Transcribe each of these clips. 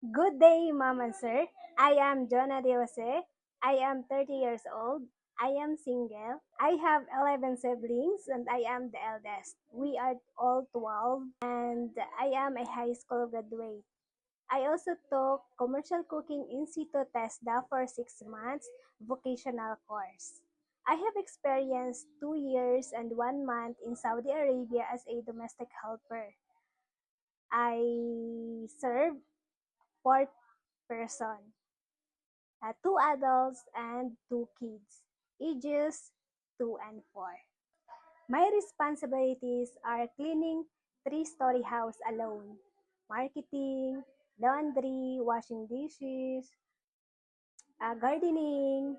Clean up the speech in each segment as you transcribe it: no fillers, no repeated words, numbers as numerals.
Good day, Mom and Sir. I am Jonah De Jose. I am 30 years old. I am single. I have 11 siblings and I am the eldest. We are all 12 and I am a high school graduate. I also took commercial cooking in situ TESDA for 6 months vocational course. I have experienced 2 years and 1 month in Saudi Arabia as a domestic helper. I serve 4 person, 2 adults and 2 kids, ages 2 and 4. My responsibilities are cleaning 3-story house alone, marketing, laundry, washing dishes, gardening,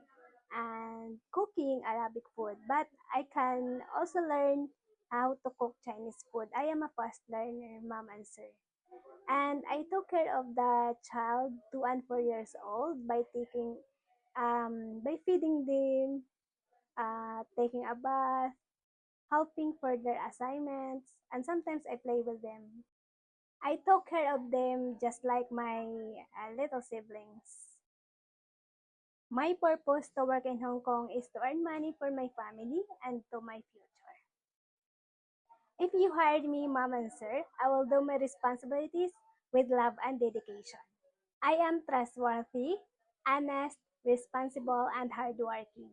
and cooking Arabic food. But I can also learn how to cook Chinese food. I am a fast learner, mom and sir. And I took care of the child 2 and 4 years old by feeding them, taking a bath, helping for their assignments, and sometimes I play with them. I took care of them just like my little siblings. My purpose to work in Hong Kong is to earn money for my family and to my future. If you hired me, mom and sir, I will do my responsibilities with love and dedication. I am trustworthy, honest, responsible, and hardworking.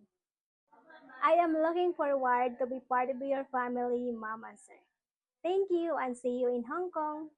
I am looking forward to be part of your family, mom and sir. Thank you and see you in Hong Kong.